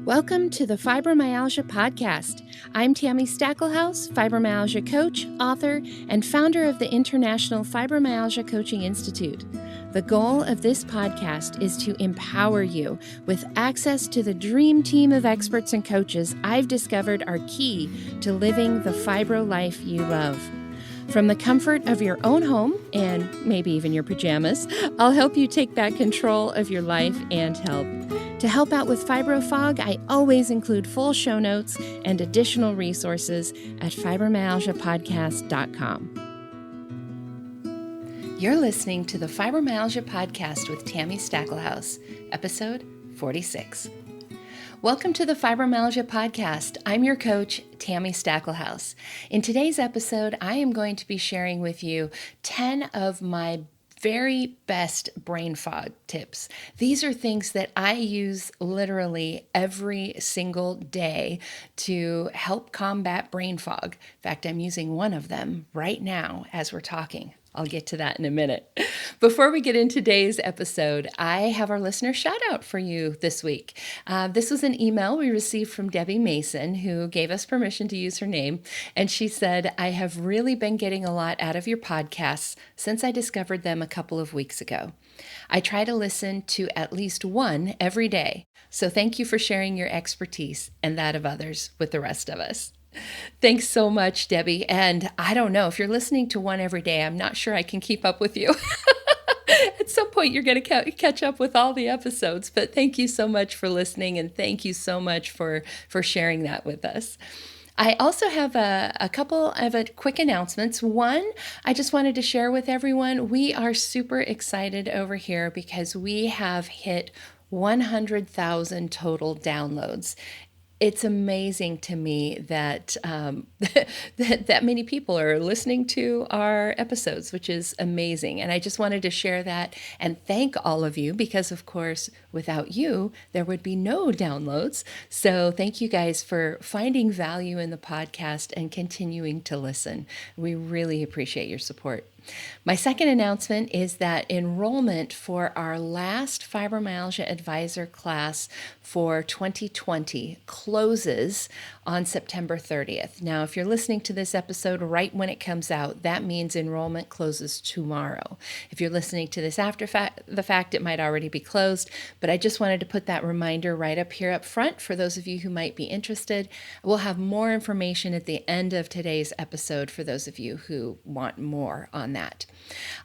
Welcome to the Fibromyalgia Podcast. I'm Tami, fibromyalgia coach, author, and founder of the International Fibromyalgia Coaching Institute. The goal of this podcast is to empower you with access to the dream team of experts and coaches I've discovered are key to living the fibro life you love. From the comfort of your own home, and maybe even your pajamas, I'll help you take back control of your life and health. To help out with FibroFog, I always include full show notes and additional resources at fibromyalgiapodcast.com. You're listening to the Fibromyalgia Podcast with Tami, episode 46. Welcome to the Fibromyalgia Podcast. I'm your coach, Tami Stackelhaus. In today's episode, I am going to be sharing with you 10 of my very best brain fog tips. These are things that I use literally every single day to help combat brain fog. In fact, I'm using one of them right now as we're talking. I'll get to that in a minute. Before we get into today's episode, I have our listener shout out for you this week. This was an email we received from Debbie Mason, who gave us permission to use her name. And she said, I have really been getting a lot out of your podcasts since I discovered them a couple of weeks ago. I try to listen to at least one every day. So thank you for sharing your expertise and that of others with the rest of us. Thanks so much, Debbie. And I don't know, if you're listening to one every day, I'm not sure I can keep up with you. At some point, you're going to catch up with all the episodes. But thank you so much for listening, and thank you so much for sharing that with us. I also have a couple of quick announcements. One, I just wanted to share with everyone, we are super excited over here because we have hit 100,000 total downloads. It's amazing to me that that many people are listening to our episodes, which is amazing. And I just wanted to share that and thank all of you because, of course, without you, there would be no downloads. So thank you guys for finding value in the podcast and continuing to listen. We really appreciate your support. My second announcement is that enrollment for our last Fibromyalgia Advisor class for 2020 closes on September 30th. Now, if you're listening to this episode right when it comes out, that means enrollment closes tomorrow. If you're listening to this after the fact, it might already be closed, but I just wanted to put that reminder right up here up front for those of you who might be interested. We'll have more information at the end of today's episode for those of you who want more on that.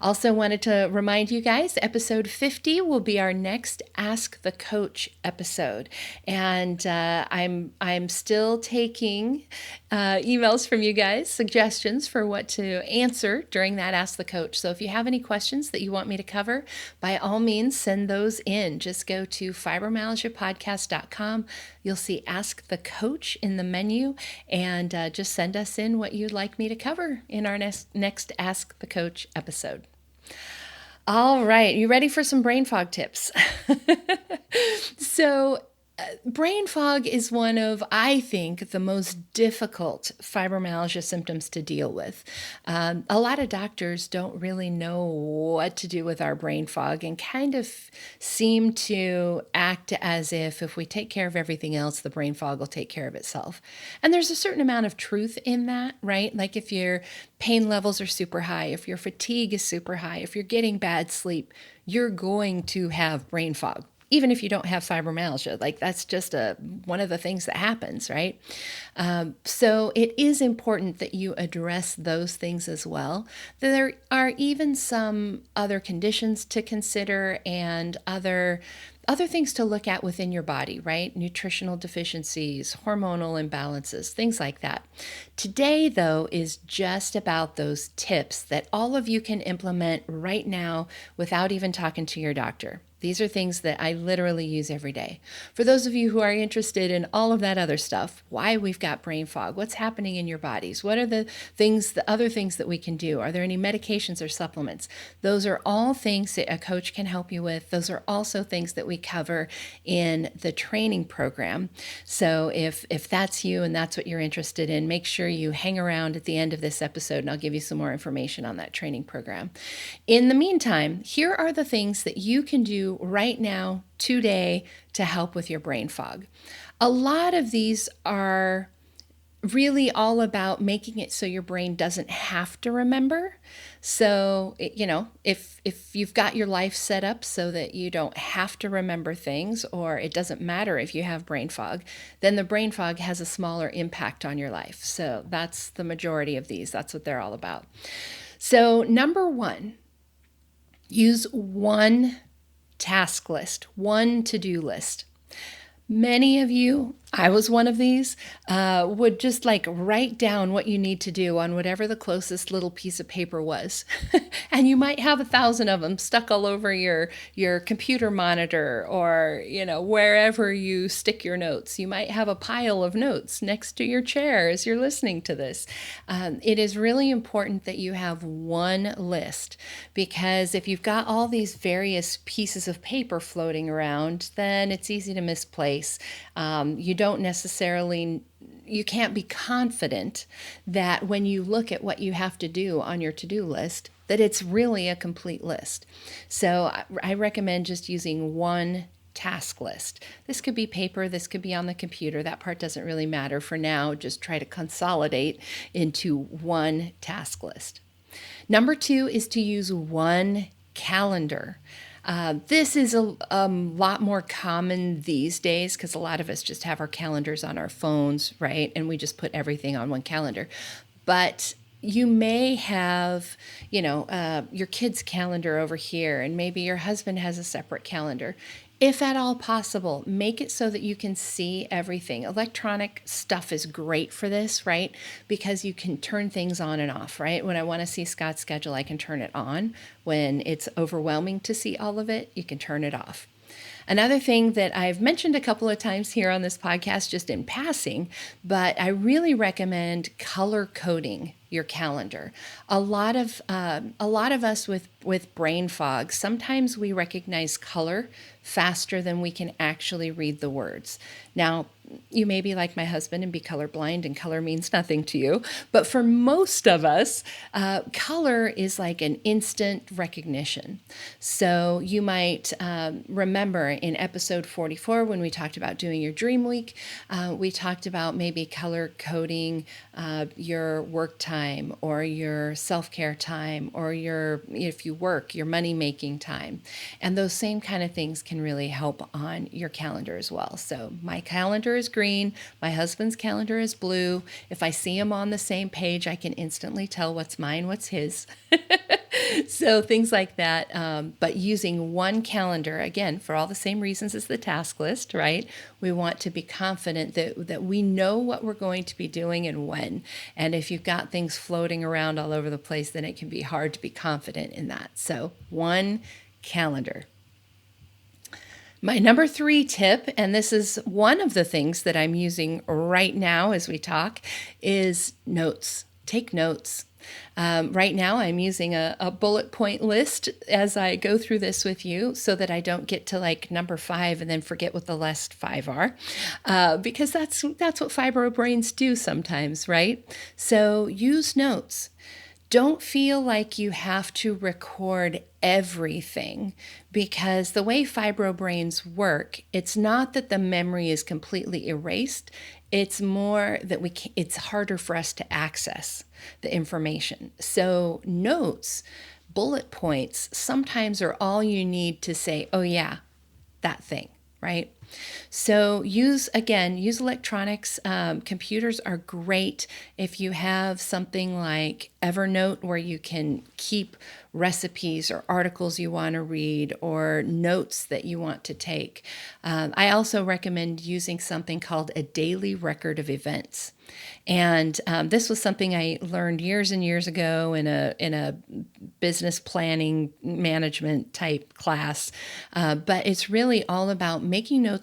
Also wanted to remind you guys, episode 50 will be our next Ask the Coach episode. And I'm still taking emails from you guys, suggestions for what to answer during that Ask the Coach. So if you have any questions that you want me to cover, by all means, send those in. Just go to fibromyalgiapodcast.com. You'll see Ask the Coach in the menu, and just send us in what you'd like me to cover in our next Ask the Coach episode. All right, you ready for some brain fog tips? So, brain fog is one of, I think, the most difficult fibromyalgia symptoms to deal with. A lot of doctors don't really know what to do with our brain fog and kind of seem to act as if we take care of everything else, the brain fog will take care of itself. And there's a certain amount of truth in that, right? Like if your pain levels are super high, if your fatigue is super high, if you're getting bad sleep, you're going to have brain fog. Even if you don't have fibromyalgia, like that's just one of the things that happens, right? So it is important that you address those things as well. There are even some other conditions to consider and other things to look at within your body, right? Nutritional deficiencies, hormonal imbalances, things like that. Today, though, is just about those tips that all of you can implement right now without even talking to your doctor. These are things that I literally use every day. For those of you who are interested in all of that other stuff, why we've got brain fog, what's happening in your bodies, what are the other things that we can do? Are there any medications or supplements? Those are all things that a coach can help you with. Those are also things that we cover in the training program. So if that's you and that's what you're interested in, make sure you hang around at the end of this episode and I'll give you some more information on that training program. In the meantime, here are the things that you can do right now, today, to help with your brain fog. A lot of these are really all about making it so your brain doesn't have to remember. So, if you've got your life set up so that you don't have to remember things, or it doesn't matter if you have brain fog, then the brain fog has a smaller impact on your life. So that's the majority of these. That's what they're all about. So number one, use one task list, one to-do list. Many of you, I was one of these, would just write down what you need to do on whatever the closest little piece of paper was. And you might have 1,000 of them stuck all over your computer monitor or, wherever you stick your notes. You might have a pile of notes next to your chair as you're listening to this. It is really important that you have one list, because if you've got all these various pieces of paper floating around, then it's easy to misplace. You can't be confident that when you look at what you have to do on your to-do list, that it's really a complete list. So I recommend just using one task list. This could be paper, this could be on the computer. That part doesn't really matter for now. Just try to consolidate into one task list. Number two is to use one calendar. This is a lot more common these days because a lot of us just have our calendars on our phones, right? And we just put everything on one calendar. But you may have, your kid's calendar over here, and maybe your husband has a separate calendar. If at all possible, make it so that you can see everything. Electronic stuff is great for this, right? Because you can turn things on and off, right? When I want to see Scott's schedule, I can turn it on. When it's overwhelming to see all of it, you can turn it off. Another thing that I've mentioned a couple of times here on this podcast, just in passing, but I really recommend color coding your calendar. A lot of us with brain fog, sometimes we recognize color faster than we can actually read the words. Now, you may be like my husband and be colorblind, and color means nothing to you. But for most of us, color is like an instant recognition. So you might remember in episode 44 when we talked about doing your dream week, we talked about maybe color coding your work time or your self-care time or if you work, your money-making time. And those same kind of things can really help on your calendar as well. So my calendar is green, my husband's calendar is blue. If I see them on the same page, I can instantly tell what's mine, what's his. So things like that. But using one calendar, again, for all the same reasons as the task list, right? We want to be confident that we know what we're going to be doing and when. And if you've got things floating around all over the place, then it can be hard to be confident in that. So one calendar. My number 3 tip, and this is one of the things that I'm using right now as we talk, is notes. Take notes. Right now, I'm using a bullet point list as I go through this with you so that I don't get to number 5 and then forget what the last 5 are, because that's what fibro brains do sometimes, right? So use notes. Don't feel like you have to record everything, because the way fibro brains work, it's not that the memory is completely erased. It's more that it's harder for us to access the information. So notes, bullet points, sometimes are all you need to say, oh yeah, that thing, right? So use electronics. Computers are great if you have something like Evernote where you can keep recipes or articles you want to read or notes that you want to take. I also recommend using something called a daily record of events. And this was something I learned years and years ago in a business planning management type class. But it's really all about making notes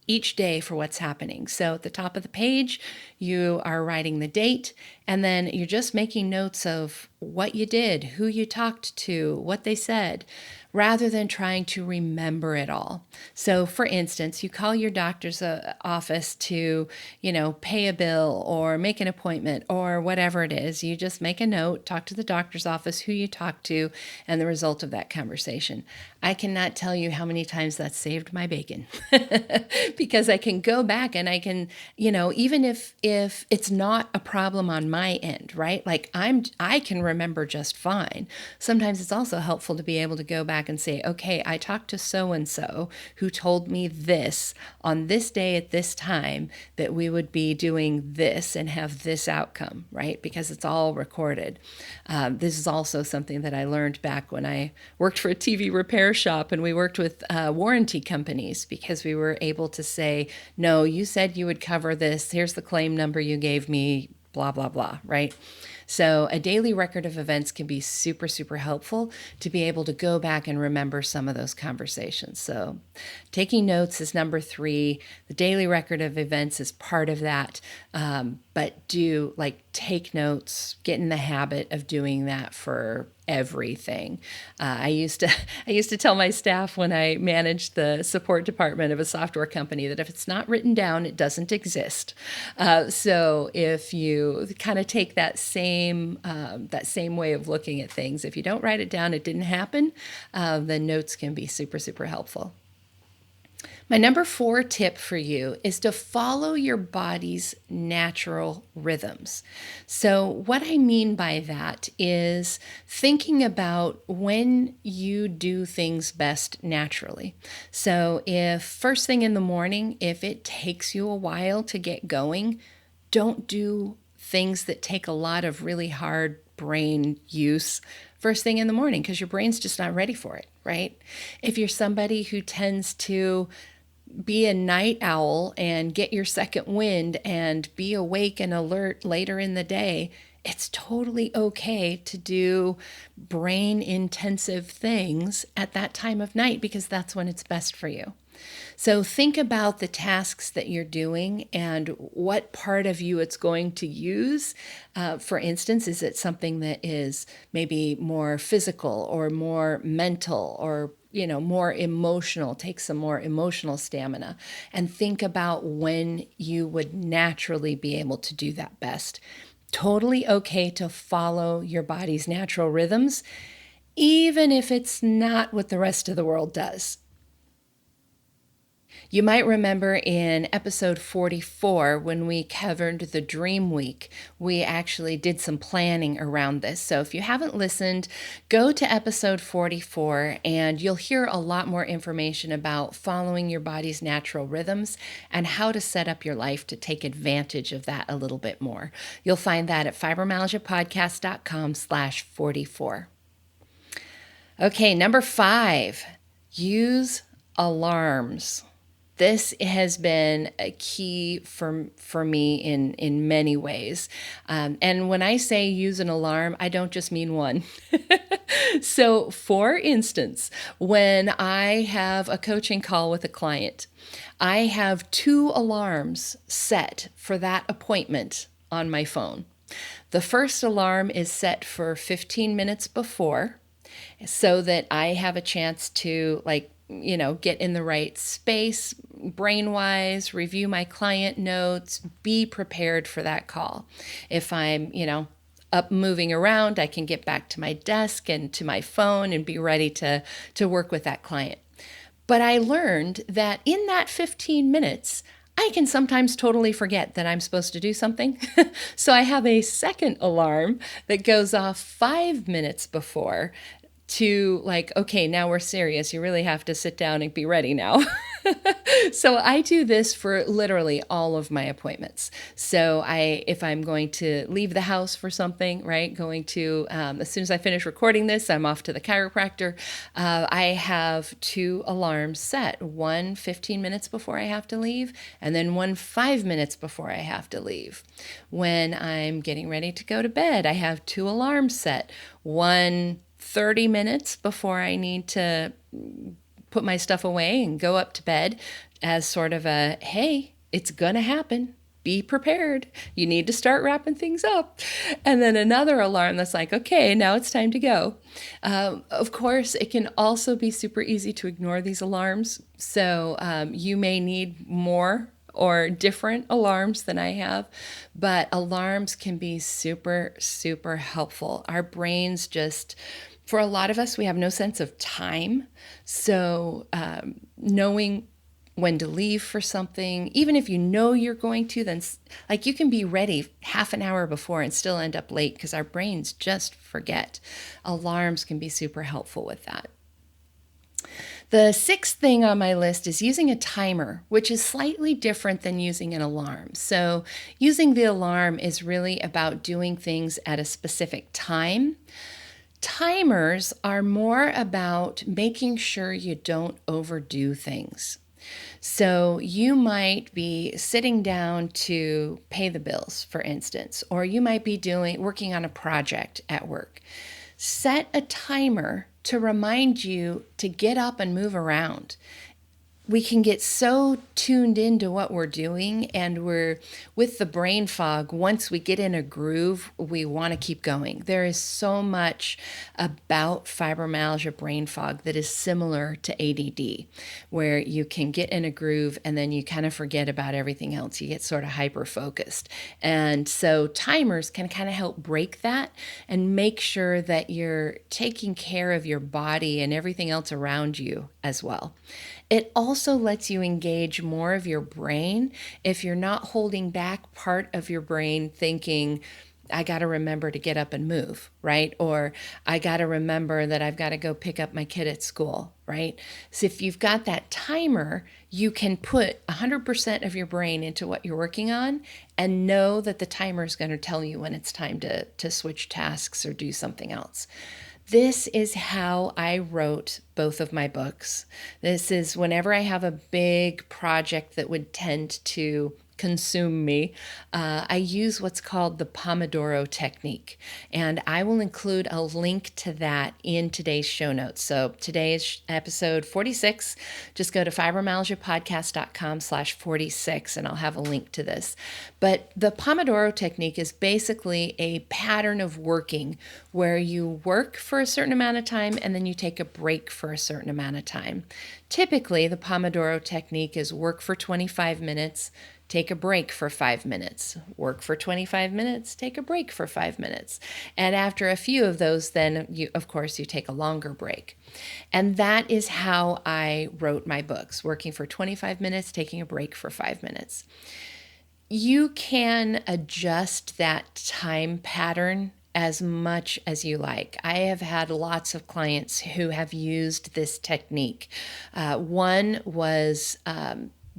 each day for what's happening. So at the top of the page, you are writing the date, and then you're just making notes of what you did, who you talked to, what they said. rather than trying to remember it all. So for instance, you call your doctor's office to, pay a bill or make an appointment or whatever it is. You just make a note, talk to the doctor's office, who you talk to, and the result of that conversation. I cannot tell you how many times that saved my bacon because I can go back and I can, even if it's not a problem on my end, right? Like I can remember just fine. Sometimes it's also helpful to be able to go back and say, okay, I talked to so-and-so who told me this on this day at this time that we would be doing this and have this outcome, right? Because it's all recorded. This is also something that I learned back when I worked for a TV repair shop and we worked with warranty companies, because we were able to say, no, you said you would cover this. Here's the claim number you gave me, blah, blah, blah, right? So a daily record of events can be super, super helpful to be able to go back and remember some of those conversations. So taking notes is number 3. The daily record of events is part of that. But take notes, get in the habit of doing that for everything. I used to tell my staff when I managed the support department of a software company that if it's not written down, it doesn't exist. So if you kind of take that same way of looking at things, if you don't write it down, it didn't happen, then notes can be super, super helpful. My number 4 tip for you is to follow your body's natural rhythms. So what I mean by that is thinking about when you do things best naturally. So if first thing in the morning, if it takes you a while to get going, don't do things that take a lot of really hard brain use first thing in the morning, because your brain's just not ready for it, right? If you're somebody who tends to be a night owl and get your second wind and be awake and alert later in the day, it's totally okay to do brain intensive things at that time of night, because that's when it's best for you. So think about the tasks that you're doing and what part of you it's going to use. For instance, is it something that is maybe more physical or more mental or more emotional? Take some more emotional stamina and think about when you would naturally be able to do that best. Totally okay to follow your body's natural rhythms, even if it's not what the rest of the world does. You might remember in episode 44, when we covered the Dream Week, we actually did some planning around this. So if you haven't listened, go to episode 44 and you'll hear a lot more information about following your body's natural rhythms and how to set up your life to take advantage of that a little bit more. You'll find that at fibromyalgiapodcast.com/44. Okay, number 5, use alarms. This has been a key for me in many ways. And when I say use an alarm, I don't just mean one. So for instance, when I have a coaching call with a client, I have 2 alarms set for that appointment on my phone. The first alarm is set for 15 minutes before, so that I have a chance to get in the right space, brain-wise, review my client notes, be prepared for that call. If I'm, up moving around, I can get back to my desk and to my phone and be ready to work with that client. But I learned that in that 15 minutes, I can sometimes totally forget that I'm supposed to do something. So I have a second alarm that goes off 5 minutes before to okay, now we're serious. You really have to sit down and be ready now. So I do this for literally all of my appointments. So if I'm going to leave the house for something, right, going to, as soon as I finish recording this, I'm off to the chiropractor. I have 2 alarms set, one 15 minutes before I have to leave, and then one 5 minutes before I have to leave. When I'm getting ready to go to bed, I have 2 alarms set, one 30 minutes before I need to put my stuff away and go up to bed as sort of a, hey, it's going to happen. be prepared. You need to start wrapping things up. And then another alarm that's like, okay, now it's time to go. Of course, it can also be super easy to ignore these alarms. So you may need more or different alarms than I have, but alarms can be super, super helpful. Our brains just, for a lot of us, we have no sense of time. So knowing when to leave for something, even if you know you're going to, then like you can be ready half an hour before and still end up late because our brains just forget. Alarms can be super helpful with that. The sixth thing on my list is using a timer, which is slightly different than using an alarm. So using the alarm is really about doing things at a specific time. Timers are more about making sure you don't overdo things. So you might be sitting down to pay the bills, for instance, or you might be working on a project at work. Set a timer to remind you to get up and move around. We can get so tuned into what we're doing, and we're with the brain fog. Once we get in a groove, we want to keep going. There is so much about fibromyalgia brain fog that is similar to ADD, where you can get in a groove and then you kind of forget about everything else. You get sort of hyper focused. And so timers can kind of help break that and make sure that you're taking care of your body and everything else around you as well. It also lets you engage more of your brain if you're not holding back part of your brain thinking, I got to remember to get up and move, right? Or I got to remember that I've got to go pick up my kid at school, right? So if you've got that timer, you can put 100% of your brain into what you're working on and know that the timer is going to tell you when it's time to switch tasks or do something else. This is how I wrote both of my books. This is whenever I have a big project that would tend to consume me, I use what's called the Pomodoro technique. And I will include a link to that in today's show notes. So today's episode 46, just go to fibromyalgiapodcast.com/46 and I'll have a link to this. But the Pomodoro technique is basically a pattern of working where you work for a certain amount of time and then you take a break for a certain amount of time. Typically, the Pomodoro technique is work for 25 minutes, take a break for 5 minutes, work for 25 minutes, take a break for 5 minutes. And after a few of those, then you take a longer break. And that is how I wrote my books, working for 25 minutes, taking a break for 5 minutes. You can adjust that time pattern as much as you like. I have had lots of clients who have used this technique. One was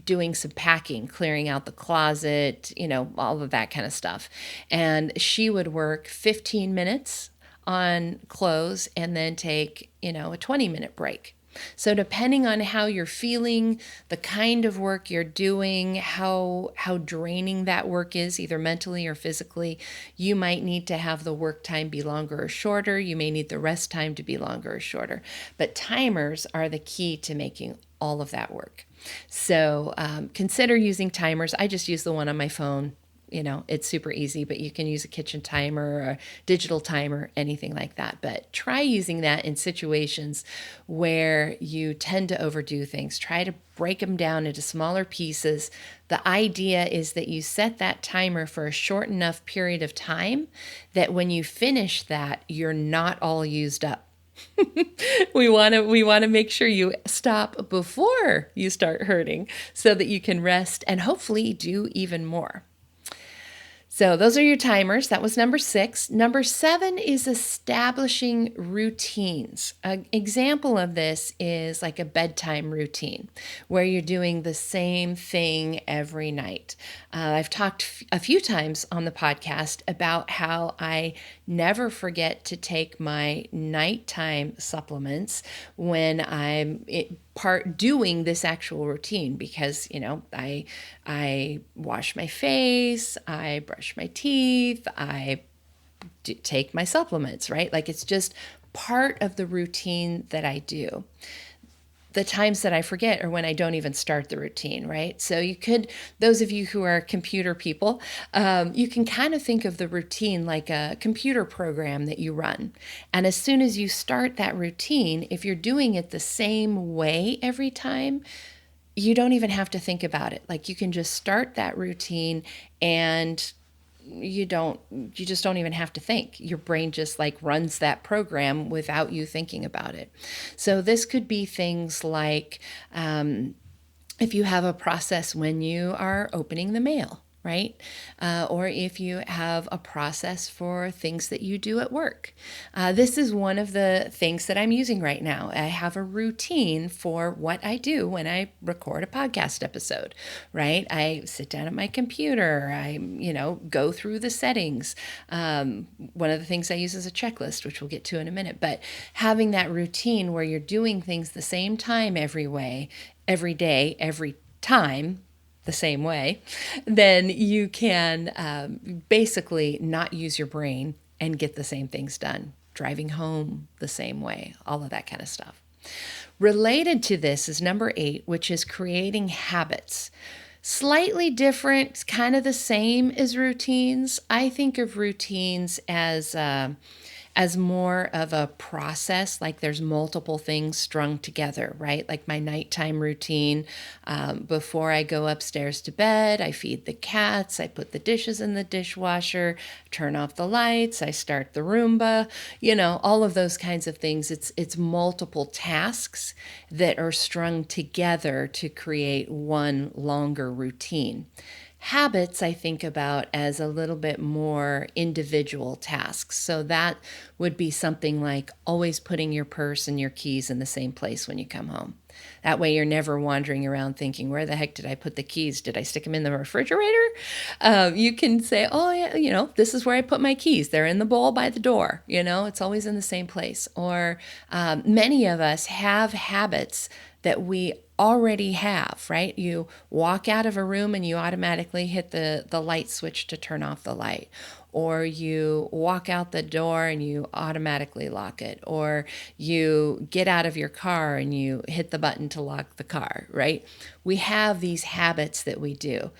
doing some packing, clearing out the closet, all of that kind of stuff. And she would work 15 minutes on clothes and then take, a 20-minute break. So depending on how you're feeling, the kind of work you're doing, how draining that work is, either mentally or physically, you might need to have the work time be longer or shorter. You may need the rest time to be longer or shorter. But timers are the key to making all of that work. So consider using timers. I just use the one on my phone. It's super easy, but you can use a kitchen timer or a digital timer, anything like that. But try using that in situations where you tend to overdo things. Try to break them down into smaller pieces. The idea is that you set that timer for a short enough period of time that when you finish that, you're not all used up. We want to make sure you stop before you start hurting so that you can rest and hopefully do even more. So those are your timers. That was number 6. Number 7 is establishing routines. An example of this is like a bedtime routine where you're doing the same thing every night. I've talked a few times on the podcast about how I never forget to take my nighttime supplements when I'm doing this actual routine because, I wash my face, I brush my teeth, I take my supplements, right? Like it's just part of the routine that I do. the times that I forget are when I don't even start the routine, right? So you could, those of you who are computer people, you can kind of think of the routine like a computer program that you run. And as soon as you start that routine, if you're doing it the same way every time, you don't even have to think about it. Like, you can just start that routine and you just don't even have to think. Your brain just like runs that program without you thinking about it. So this could be things like if you have a process when you are opening the mail, right? Or if you have a process for things that you do at work. This is one of the things that I'm using right now. I have a routine for what I do when I record a podcast episode, right? I sit down at my computer, I, go through the settings. One of the things I use is a checklist, which we'll get to in a minute, but having that routine where you're doing things the same time every day, every time, the same way, then you can basically not use your brain and get the same things done. Driving home the same way, all of that kind of stuff. Related to this is number 8, which is creating habits. Slightly different, kind of the same as routines. I think of routines as more of a process, like there's multiple things strung together, right? Like my nighttime routine. Before I go upstairs to bed, I feed the cats, I put the dishes in the dishwasher, turn off the lights, I start the Roomba, all of those kinds of things. It's multiple tasks that are strung together to create one longer routine. Habits, I think about as a little bit more individual tasks. So that would be something like always putting your purse and your keys in the same place when you come home. That way you're never wandering around thinking, where the heck did I put the keys? Did I stick them in the refrigerator? You can say, oh yeah, this is where I put my keys. They're in the bowl by the door. It's always in the same place. Or many of us have habits that we already have, right? You walk out of a room and you automatically hit the light switch to turn off the light. Or you walk out the door and you automatically lock it. Or you get out of your car and you hit the button to lock the car, right? We have these habits that we do.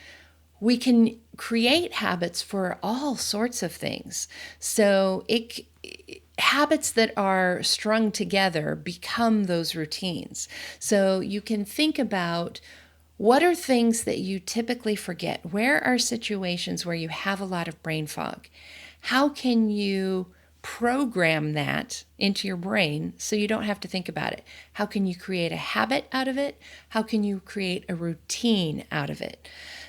We can create habits for all sorts of things. So habits that are strung together become those routines. So you can think about, what are things that you typically forget? Where are situations where you have a lot of brain fog? How can you program that into your brain so you don't have to think about it? How can you create a habit out of it? How can you create a routine out of it?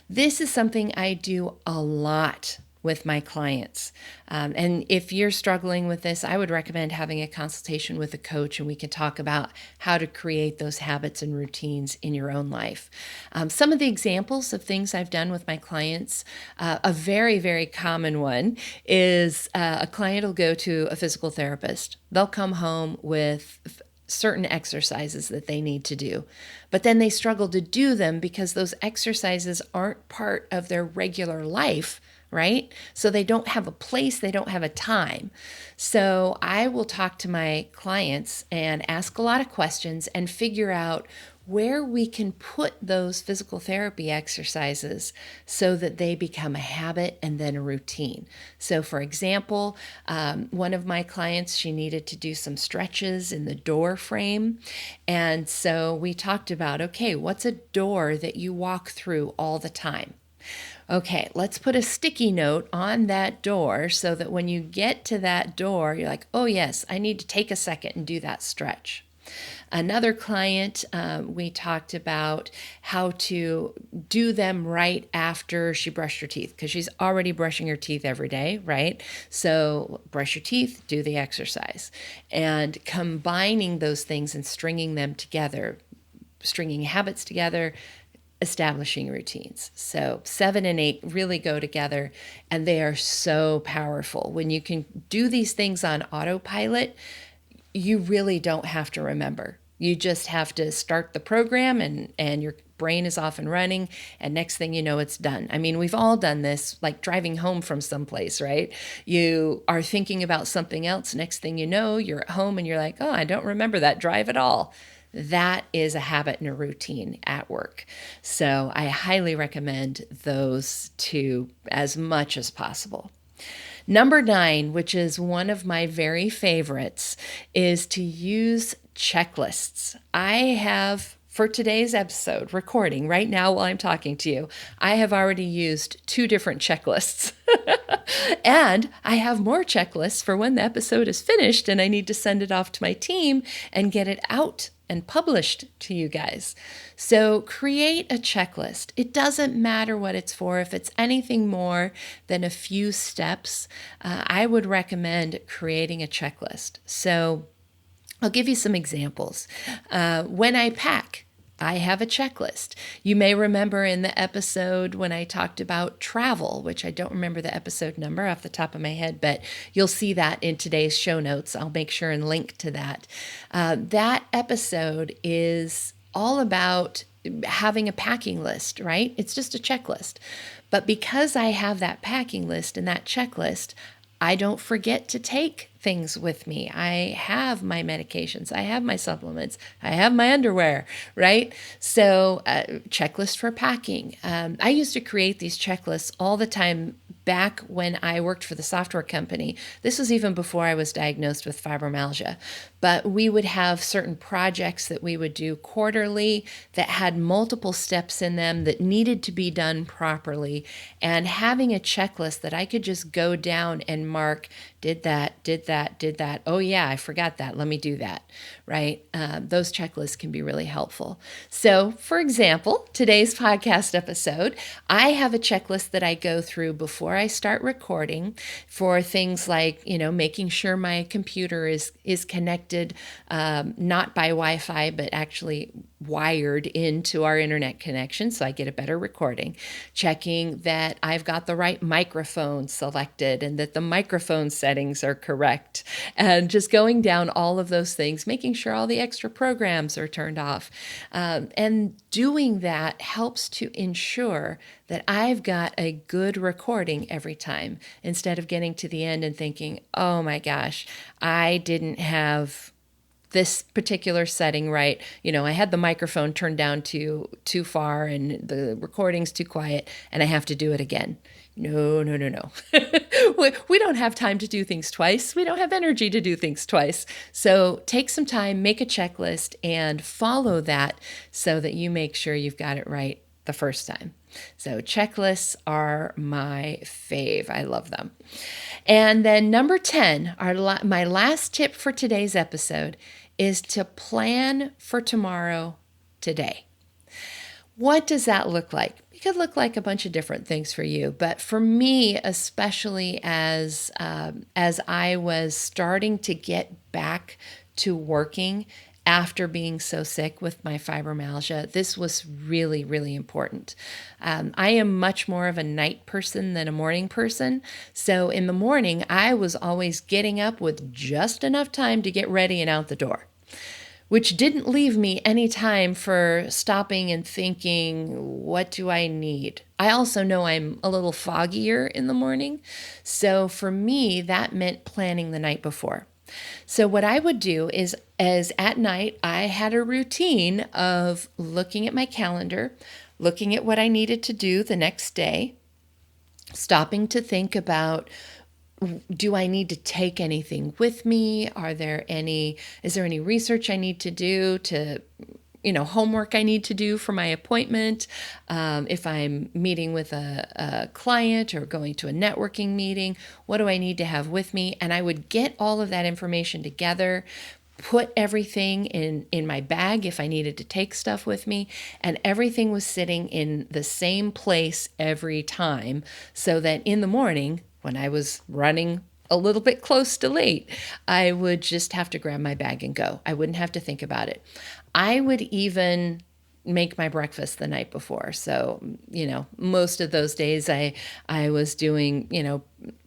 This is something I do a lot with my clients. And if you're struggling with this, I would recommend having a consultation with a coach, and we can talk about how to create those habits and routines in your own life. Some of the examples of things I've done with my clients, a very, very common one is a client will go to a physical therapist. They'll come home with certain exercises that they need to do, but then they struggle to do them because those exercises aren't part of their regular life, right? So they don't have a place, they don't have a time. So I will talk to my clients and ask a lot of questions and figure out where we can put those physical therapy exercises so that they become a habit and then a routine. So for example, one of my clients, she needed to do some stretches in the door frame. And so we talked about, okay, what's a door that you walk through all the time? Okay, let's put a sticky note on that door so that when you get to that door, you're like, oh yes, I need to take a second and do that stretch. Another client, we talked about how to do them right after she brushed her teeth, because she's already brushing her teeth every day, right? So brush your teeth, do the exercise, and combining those things and stringing them together, stringing habits together, establishing routines. So 7 and 8 really go together, and they are so powerful. When you can do these things on autopilot, you really don't have to remember. You just have to start the program and your brain is off and running, and next thing you know, it's done. I mean, we've all done this, like driving home from someplace, right? You are thinking about something else. Next thing you know, you're at home and you're like, oh, I don't remember that drive at all. that is a habit and a routine at work. So I highly recommend those two as much as possible. Number 9, which is one of my very favorites, is to use checklists. I have, for today's episode, recording right now while I'm talking to you, I have already used 2 different checklists. And I have more checklists for when the episode is finished and I need to send it off to my team and get it out and published to you guys. So create a checklist. It doesn't matter what it's for. If it's anything more than a few steps, I would recommend creating a checklist. So I'll give you some examples. When I pack, I have a checklist. You may remember in the episode when I talked about travel, which I don't remember the episode number off the top of my head, but you'll see that in today's show notes. I'll make sure and link to that. That episode is all about having a packing list, right? It's just a checklist. But because I have that packing list and that checklist, I don't forget to take things with me. I have my medications. I have my supplements. I have my underwear, right? So checklist for packing. I used to create these checklists all the time back when I worked for the software company. This was even before I was diagnosed with fibromyalgia. But we would have certain projects that we would do quarterly that had multiple steps in them that needed to be done properly. And having a checklist that I could just go down and mark, did that, did that, did that. Oh yeah, I forgot that. Let me do that, right? Those checklists can be really helpful. So for example, today's podcast episode, I have a checklist that I go through before I start recording for things like, making sure my computer is connected, not by Wi-Fi, but actually wired into our internet connection so I get a better recording. Checking that I've got the right microphone selected and that the microphone settings are correct. And just going down all of those things, making sure all the extra programs are turned off. And doing that helps to ensure that I've got a good recording every time, instead of getting to the end and thinking, oh my gosh, I didn't have this particular setting right. I had the microphone turned down too far and the recording's too quiet and I have to do it again. No. We don't have time to do things twice. We don't have energy to do things twice. So take some time, make a checklist, and follow that so that you make sure you've got it right the first time. So checklists are my fave. I love them. And then number 10, my last tip for today's episode is to plan for tomorrow today. What does that look like? It could look like a bunch of different things for you, but for me, especially as I was starting to get back to working after being so sick with my fibromyalgia, this was really, really important. I am much more of a night person than a morning person. So in the morning, I was always getting up with just enough time to get ready and out the door, which didn't leave me any time for stopping and thinking, what do I need? I also know I'm a little foggier in the morning. So for me, that meant planning the night before. So what I would do is at night, I had a routine of looking at my calendar, looking at what I needed to do the next day, stopping to think about, do I need to take anything with me? Is there any research I need to do homework I need to do for my appointment? If I'm meeting with a client or going to a networking meeting, what do I need to have with me? And I would get all of that information together, put everything in my bag if I needed to take stuff with me, and everything was sitting in the same place every time, so that in the morning, when I was running a little bit close to late, I would just have to grab my bag and go. I wouldn't have to think about it. I would even make my breakfast the night before. So, most of those days I was doing,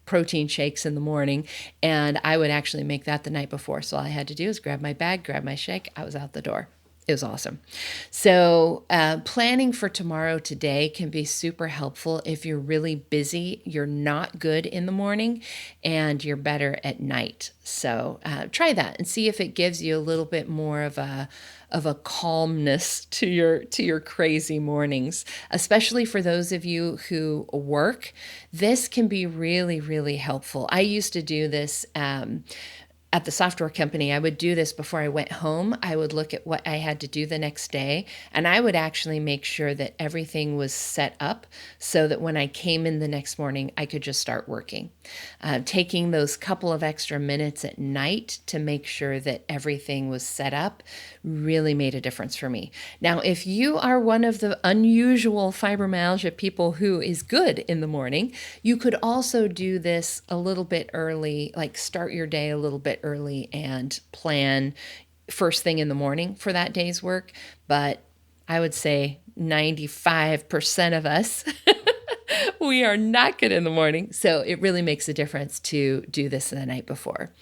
protein shakes in the morning, and I would actually make that the night before. So all I had to do is grab my bag, grab my shake. I was out the door. It was awesome. So planning for tomorrow today can be super helpful if you're really busy, you're not good in the morning, and you're better at night. So try that and see if it gives you a little bit more of a calmness to your crazy mornings, especially for those of you who work. This can be really, really helpful. I used to do this at the software company. I would do this before I went home. I would look at what I had to do the next day, and I would actually make sure that everything was set up so that when I came in the next morning, I could just start working. Taking those couple of extra minutes at night to make sure that everything was set up really made a difference for me. Now, if you are one of the unusual fibromyalgia people who is good in the morning, you could also do this a little bit early, like start your day a little bit early and plan first thing in the morning for that day's work. But I would say 95% of us, we are not good in the morning. So it really makes a difference to do this the night before.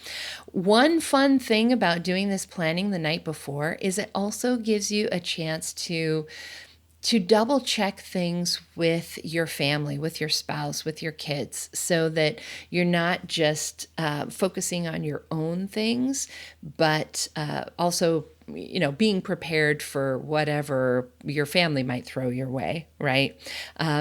One fun thing about doing this planning the night before is it also gives you a chance to double check things with your family, with your spouse, with your kids, so that you're not just focusing on your own things, but also, being prepared for whatever your family might throw your way, right?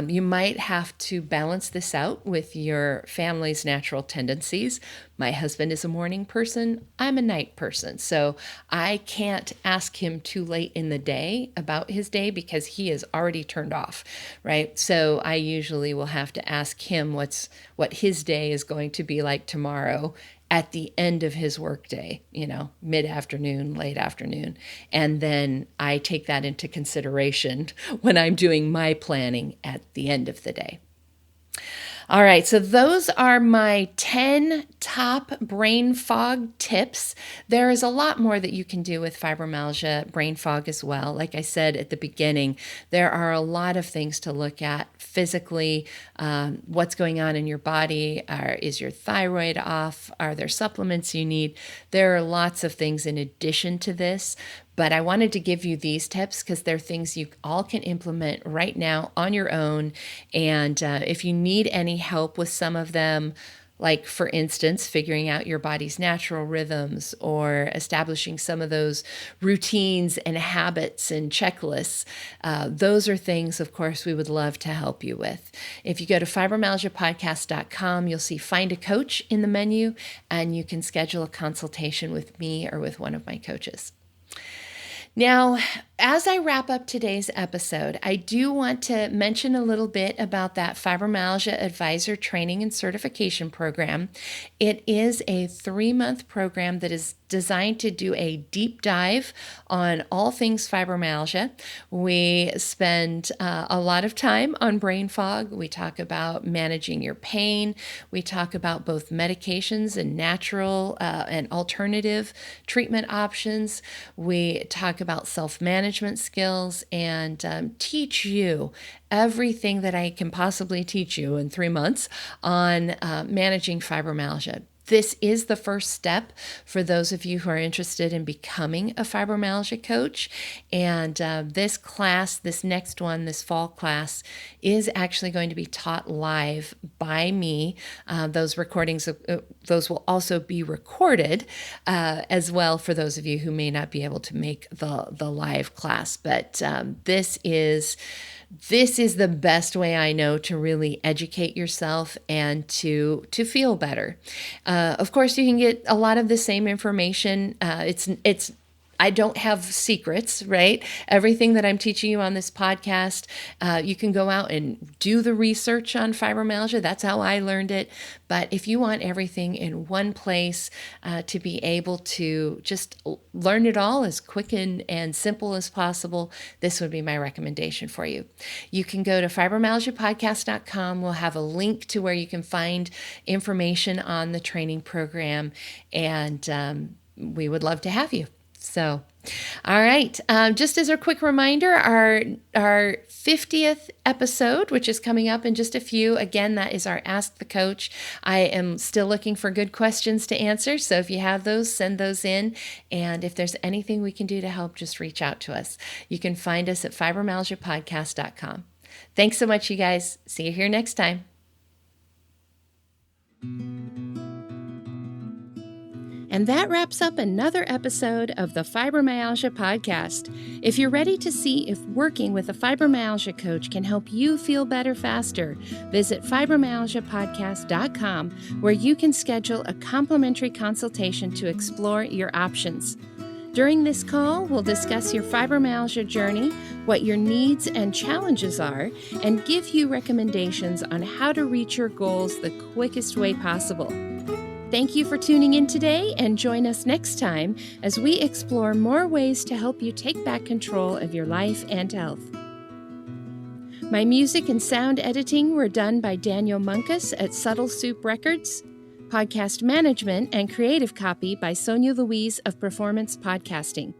You might have to balance this out with your family's natural tendencies. My husband is a morning person. I'm a night person. So I can't ask him too late in the day about his day because he is already turned off, right? So I usually will have to ask him what his day is going to be like tomorrow at the end of his workday, mid-afternoon, late afternoon. And then I take that into consideration when I'm doing my planning at the end of the day. All right, so those are my 10 top brain fog tips. There is a lot more that you can do with fibromyalgia, brain fog as well. Like I said at the beginning, there are a lot of things to look at physically. What's going on in your body? Is your thyroid off? Are there supplements you need? There are lots of things in addition to this. But I wanted to give you these tips because they're things you all can implement right now on your own. And if you need any help with some of them, like for instance, figuring out your body's natural rhythms or establishing some of those routines and habits and checklists, those are things, of course, we would love to help you with. If you go to fibromyalgiapodcast.com, you'll see Find a Coach in the menu, and you can schedule a consultation with me or with one of my coaches. Now, as I wrap up today's episode, I do want to mention a little bit about that Fibromyalgia Advisor Training and Certification Program. It is a 3-month program that is designed to do a deep dive on all things fibromyalgia. We spend a lot of time on brain fog. We talk about managing your pain. We talk about both medications and natural and alternative treatment options. We talk about self-management skills and teach you everything that I can possibly teach you in 3 months on managing fibromyalgia. This is the first step for those of you who are interested in becoming a fibromyalgia coach. And this class, this next one, this fall class, is actually going to be taught live by me. Those recordings, those will also be recorded as well for those of you who may not be able to make the live class. But this is the best way I know to really educate yourself and to feel better. Of course, you can get a lot of the same information. I don't have secrets, right? Everything that I'm teaching you on this podcast, you can go out and do the research on fibromyalgia. That's how I learned it. But if you want everything in one place to be able to just learn it all as quick and simple as possible, this would be my recommendation for you. You can go to fibromyalgiapodcast.com. We'll have a link to where you can find information on the training program, and we would love to have you. So, all right. Just as a quick reminder, our 50th episode, which is coming up in just a few, again, that is our Ask the Coach. I am still looking for good questions to answer. So if you have those, send those in. And if there's anything we can do to help, just reach out to us. You can find us at fibromyalgiapodcast.com. Thanks so much, you guys. See you here next time. And that wraps up another episode of the Fibromyalgia Podcast. If you're ready to see if working with a fibromyalgia coach can help you feel better faster, visit fibromyalgiapodcast.com, where you can schedule a complimentary consultation to explore your options. During this call, we'll discuss your fibromyalgia journey, what your needs and challenges are, and give you recommendations on how to reach your goals the quickest way possible. Thank you for tuning in today, and join us next time as we explore more ways to help you take back control of your life and health. My music and sound editing were done by Daniel Munkus at Subtle Soup Records. Podcast management and creative copy by Sonia Louise of Performance Podcasting.